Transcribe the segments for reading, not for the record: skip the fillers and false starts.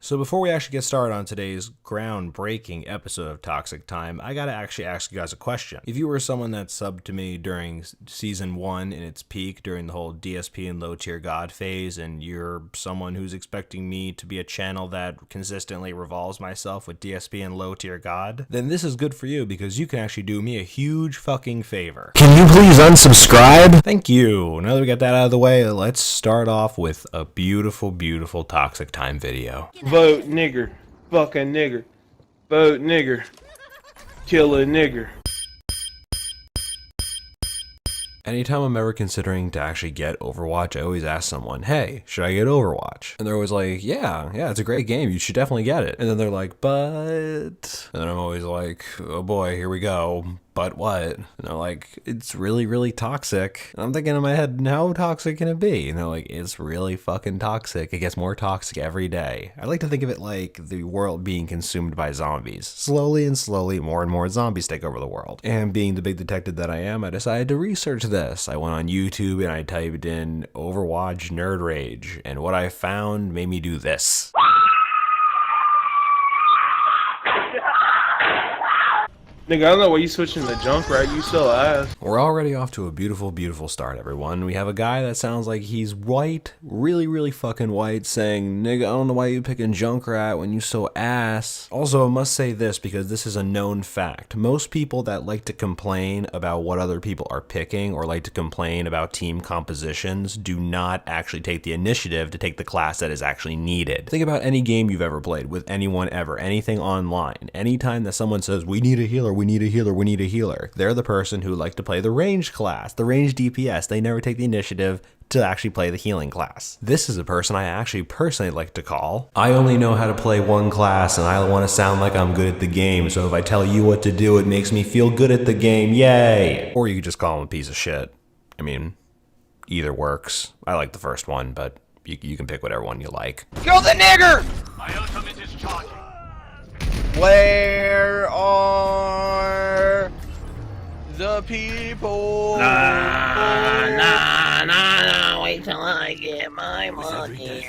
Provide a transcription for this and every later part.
So before we actually get started on today's groundbreaking episode of Toxic Time, I gotta actually ask you guys a question. If you were someone that subbed to me during Season 1 in its peak, during the whole DSP and low tier god phase, and you're someone who's expecting me to be a channel that consistently revolves myself with DSP and low tier god, then this is good for you because you can actually do me a huge fucking favor. Can you please unsubscribe? Thank you. Now that we got that out of the way, let's start off with a beautiful, beautiful Toxic Time video. Vote nigger. Fuck a nigger. Vote nigger. Kill a nigger. Anytime I'm ever considering to actually get Overwatch, I always ask someone, hey, should I get Overwatch? And they're always like, yeah, it's a great game. You should definitely get it. And then they're like, but... And I'm always like, oh boy, here we go. But what? And they're like, it's really, really toxic. And I'm thinking in my head, how toxic can it be? And they're like, it's really fucking toxic. It gets more toxic every day. I like to think of it like the world being consumed by zombies. Slowly and slowly, more and more zombies take over the world. And being the big detective that I am, I decided to research this. I went on YouTube and I typed in Overwatch Nerd Rage. And what I found made me do this. Nigga, I don't know why you switching to junk, right? You still ass. We're already off to a beautiful, beautiful start, everyone. We have a guy that sounds like he's white, really, really fucking white, saying, nigga, I don't know why you picking Junkrat when you so ass. Also, I must say this because this is a known fact. Most people that like to complain about what other people are picking or like to complain about team compositions do not actually take the initiative to take the class that is actually needed. Think about any game you've ever played with anyone ever, anything online. Anytime that someone says, we need a healer, we need a healer, we need a healer, they're the person who like to play the ranged class, the ranged DPS. They never take the initiative to actually play the healing class. This is a person I actually personally like to call, I only know how to play one class and I want to sound like I'm good at the game, so if I tell you what to do, it makes me feel good at the game, yay! Or you could just call him a piece of shit. I mean, either works. I like the first one, but you can pick whatever one you like. Kill the nigger! My ultimate is charging. Where are the people? Nah, wait till I get my money.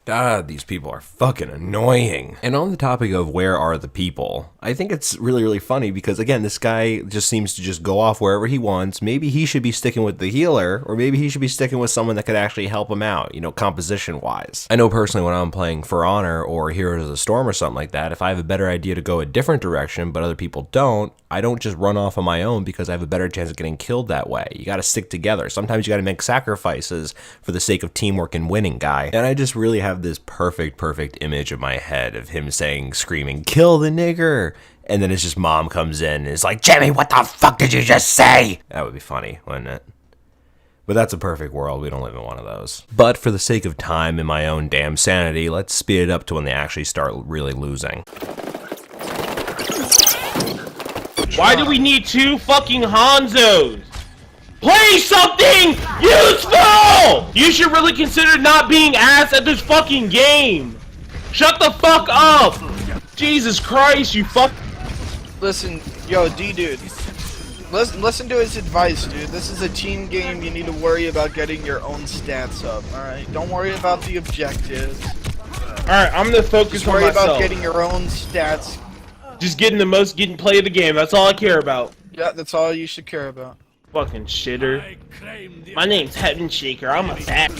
God, these people are fucking annoying. And on the topic of where are the people, I think it's really, really funny because, again, this guy just seems to just go off wherever he wants. Maybe he should be sticking with the healer, or maybe he should be sticking with someone that could actually help him out, you know, composition-wise. I know personally when I'm playing For Honor or Heroes of the Storm or something like that, if I have a better idea to go a different direction, but other people don't, I don't just run off on my own because I have a better chance of getting killed that way. You gotta stick together. Sometimes you gotta make sacrifices for the sake of teamwork and winning, guy. And I just really have this perfect image of my head of him screaming, kill the nigger! And then it's just mom comes in and is like, Jimmy, what the fuck did you just say? That would be funny, wouldn't it? But that's a perfect world. We don't live in one of those. But for the sake of time and my own damn sanity, let's speed it up to when they actually start really losing. Why do we need two fucking Hanzos? Play something useful! You should really consider not being ass at this fucking game. Shut the fuck up! Jesus Christ, you fuck. Listen, yo, D-dude. Listen to his advice, dude. This is a team game. You need to worry about getting your own stats up, alright? Don't worry about the objectives. Alright, I'm gonna focus Just on worry myself. about getting your own stats. Just getting play of the game. That's all I care about. Yeah, that's all you should care about. Fucking shitter. My name's Heaven Shaker. I'm a fat.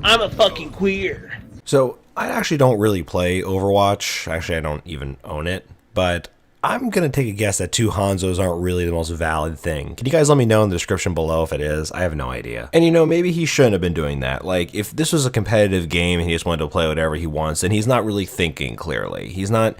I'm a fucking queer. So, I actually don't really play Overwatch. Actually, I don't even own it. But I'm gonna take a guess that two Hanzos aren't really the most valid thing. Can you guys let me know in the description below if it is? I have no idea. And you know, maybe he shouldn't have been doing that. Like, if this was a competitive game and he just wanted to play whatever he wants, then he's not really thinking clearly. He's not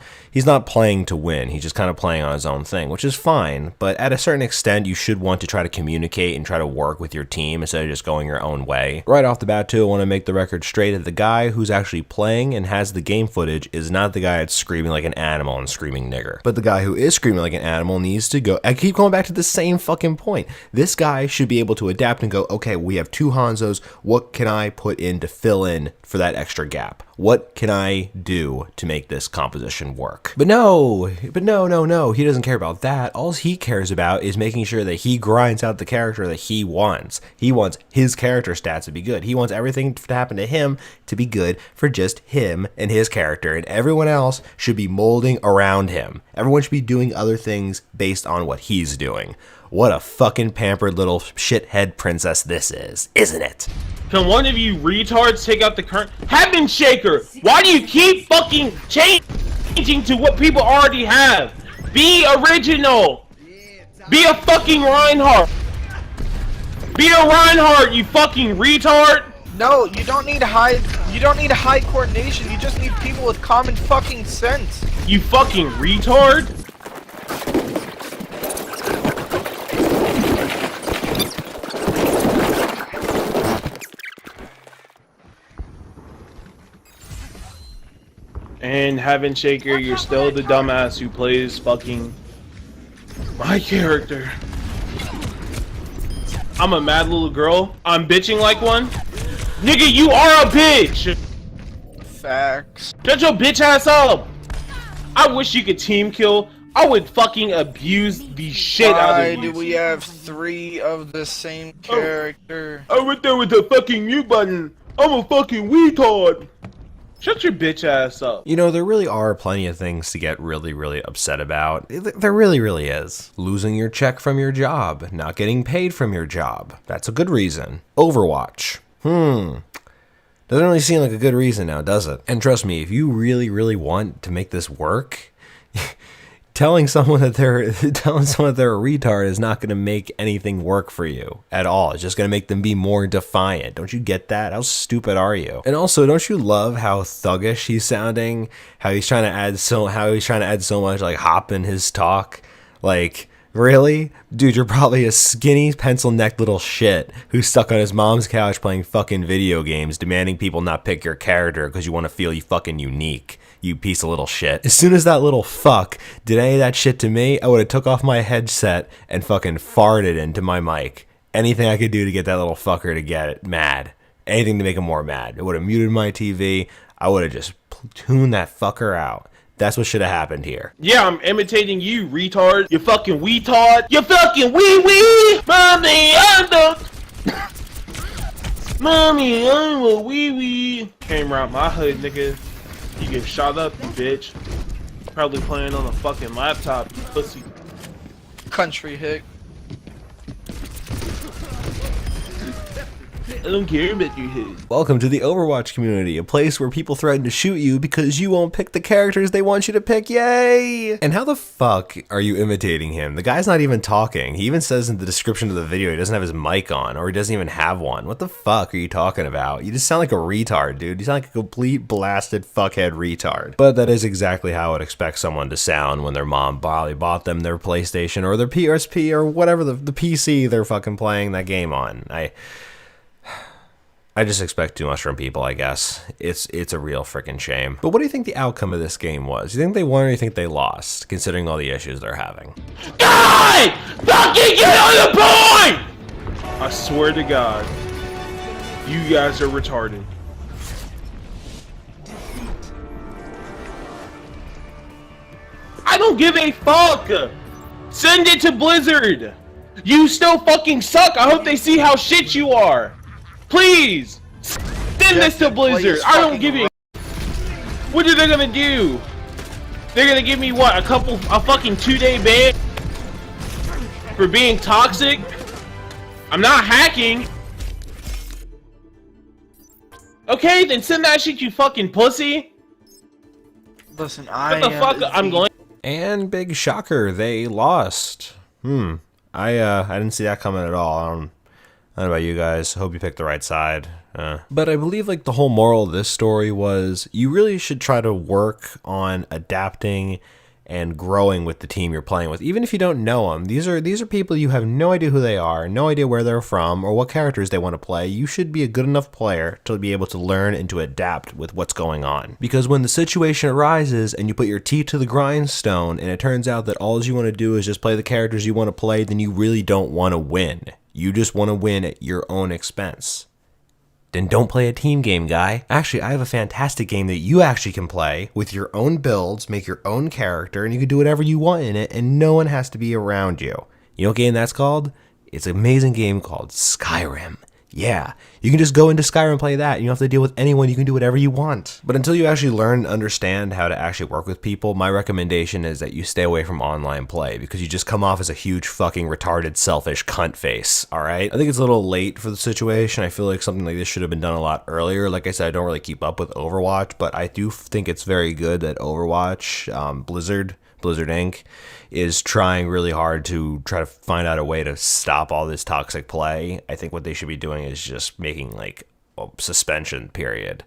playing to win. He's just kind of playing on his own thing, which is fine. But at a certain extent, you should want to try to communicate and try to work with your team instead of just going your own way. Right off the bat, too, I want to make the record straight that the guy who's actually playing and has the game footage is not the guy that's screaming like an animal and screaming nigger. But the guy who is screaming like an animal needs to go. I keep going back to the same fucking point. This guy should be able to adapt and go, okay, we have two Hanzos. What can I put in to fill in for that extra gap? What can I do to make this composition work? But no, he doesn't care about that. All he cares about is making sure that he grinds out the character that he wants. He wants his character stats to be good. He wants everything to happen to him to be good for just him and his character, and everyone else should be molding around him. Everyone should be doing other things based on what he's doing. What a fucking pampered little shithead princess this is, isn't it? Can one of you retards take out the current Heaven Shaker? Why do you keep fucking changing to what people already have? Be original. Be a fucking Reinhardt. Be a Reinhardt, you fucking retard. No, you don't need high coordination. You just need people with common fucking sense. You fucking retard. And Heaven Shaker, you're still the dumbass who plays fucking my character. I'm a mad little girl. I'm bitching like one. Nigga, you are a bitch! Facts. Shut your bitch ass up! I wish you could team kill. I would fucking abuse the shit out of you. Why do we have 3 of the same character? I went there with the fucking mute button. I'm a fucking retard. Shut your bitch ass up. You know, there really are plenty of things to get really, really upset about. There really, really is. Losing your check from your job. Not getting paid from your job. That's a good reason. Overwatch. Doesn't really seem like a good reason now, does it? And trust me, if you really, really want to make this work, telling someone that they're a retard is not going to make anything work for you at all. It's just going to make them be more defiant. Don't you get that? How stupid are you? And also, don't you love how thuggish he's sounding? How he's trying to add so much like hop in his talk? Like, really? Dude, you're probably a skinny, pencil-necked little shit who's stuck on his mom's couch playing fucking video games, demanding people not pick your character because you want to feel you fucking unique. You piece of little shit. As soon as that little fuck did any of that shit to me, I would have took off my headset and fucking farted into my mic. Anything I could do to get that little fucker to get it mad. Anything to make him more mad. It would have muted my TV. I would have just tuned that fucker out. That's what should have happened here. Yeah, I'm imitating you, retard. You fucking weetard. You fucking wee-wee. Mommy, I'm the... Mommy, I'm a wee-wee. Came around my hood, nigga. You get shot up, you bitch. Probably playing on a fucking laptop, you pussy. Country hick. I don't care about your head. Welcome to the Overwatch community, a place where people threaten to shoot you because you won't pick the characters they want you to pick. Yay! And how the fuck are you imitating him? The guy's not even talking. He even says in the description of the video he doesn't have his mic on, or he doesn't even have one. What the fuck are you talking about? You just sound like a retard, dude. You sound like a complete blasted fuckhead retard. But that is exactly how I would expect someone to sound when their mom probably bought them their PlayStation or their PSP or whatever the PC they're fucking playing that game on. I just expect too much from people, I guess. It's a real freaking shame. But what do you think the outcome of this game was? You think they won or you think they lost, considering all the issues they're having? God! Fucking get on the point! I swear to God, you guys are retarded. I don't give a fuck! Send it to Blizzard! You still fucking suck! I hope they see how shit you are! Please! Send this to Blizzard! I don't give a... What are they gonna do? They're gonna give me what? A fucking 2-day ban? For being toxic? I'm not hacking! Okay, then send that shit, you fucking pussy! Listen, What the fuck? I'm going... And big shocker, they lost. I didn't see that coming at all. I don't know about you guys. Hope you picked the right side. But I believe like the whole moral of this story was you really should try to work on adapting and growing with the team you're playing with, even if you don't know them. These are people you have no idea who they are, no idea where they're from, or what characters they want to play. You should be a good enough player to be able to learn and to adapt with what's going on. Because when the situation arises and you put your teeth to the grindstone and it turns out that all you want to do is just play the characters you want to play, then you really don't want to win. You just want to win at your own expense. then don't play a team game, guy. Actually, I have a fantastic game that you actually can play with your own builds, make your own character, and you can do whatever you want in it, and no one has to be around you. You know what game that's called? It's an amazing game called Skyrim. Yeah, you can just go into Skyrim and play that. You don't have to deal with anyone. You can do whatever you want. But until you actually learn and understand how to actually work with people, my recommendation is that you stay away from online play because you just come off as a huge fucking retarded, selfish cunt face, all right? I think it's a little late for the situation. I feel like something like this should have been done a lot earlier. Like I said, I don't really keep up with Overwatch, but I do think it's very good that Overwatch, Blizzard Inc. is trying really hard to try to find out a way to stop all this toxic play. I think what they should be doing is just making like a suspension period.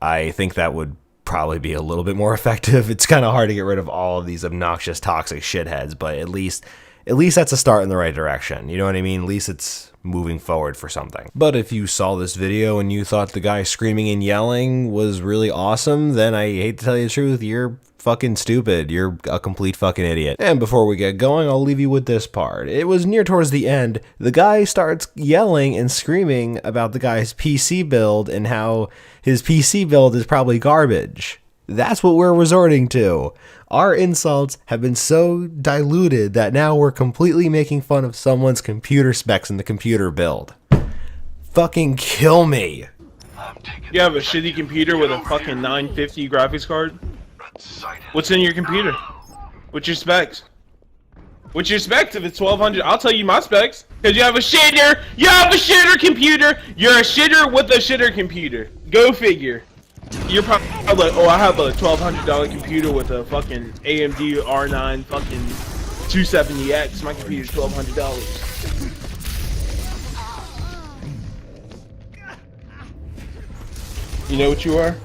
I think that would probably be a little bit more effective. It's kind of hard to get rid of all of these obnoxious toxic shitheads, but at least that's a start in the right direction. You know what I mean? At least it's moving forward for something. But if you saw this video and you thought the guy screaming and yelling was really awesome, then I hate to tell you the truth, you're fucking stupid. You're a complete fucking idiot. And before we get going, I'll leave you with this part. It was near towards the end. The guy starts yelling and screaming about the guy's PC build and how his PC build is probably garbage. That's what we're resorting to. Our insults have been so diluted that now we're completely making fun of someone's computer specs in the computer build. Fucking kill me. You have a shitty computer with a fucking 950 graphics card? What's in your computer? What's your specs? What's your specs if it's 1200? I'll tell you my specs. Because you have a shitter! You have a shitter computer! You're a shitter with a shitter computer. Go figure. You're probably like, oh, I have a $1,200 computer with a fucking AMD R9 fucking 270X. My computer's $1,200. You know what you are?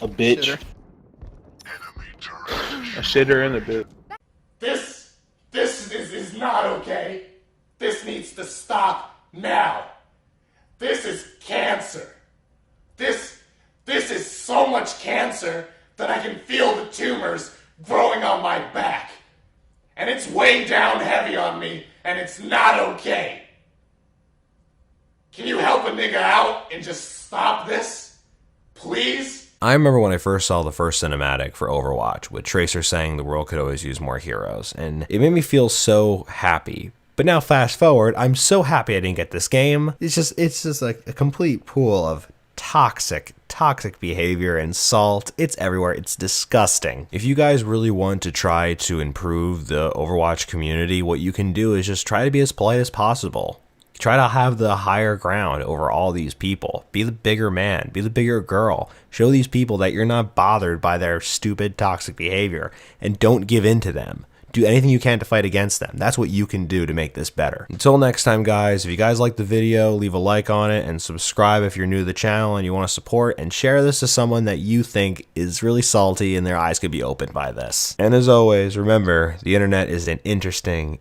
A bitch. A shitter and a bitch. This is not okay. This needs to stop now. This is cancer. This is so much cancer that I can feel the tumors growing on my back. And it's way down heavy on me, and it's not okay. Can you help a nigga out and just stop this? Please? I remember when I first saw the first cinematic for Overwatch with Tracer saying the world could always use more heroes, and it made me feel so happy. But now fast forward, I'm so happy I didn't get this game. It's just like a complete pool of toxic behavior and salt. It's everywhere. It's disgusting. If you guys really want to try to improve the Overwatch community, what you can do is just try to be as polite as possible. Try to have the higher ground over all these people. Be the bigger man. Be the bigger girl. Show these people that you're not bothered by their stupid, toxic behavior, and don't give in to them. Do anything you can to fight against them. That's what you can do to make this better. Until next time, guys, if you guys like the video, leave a like on it and subscribe if you're new to the channel and you want to support, and share this to someone that you think is really salty and their eyes could be opened by this. And as always, remember, the internet is an interesting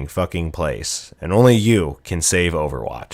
fucking place, and only you can save Overwatch.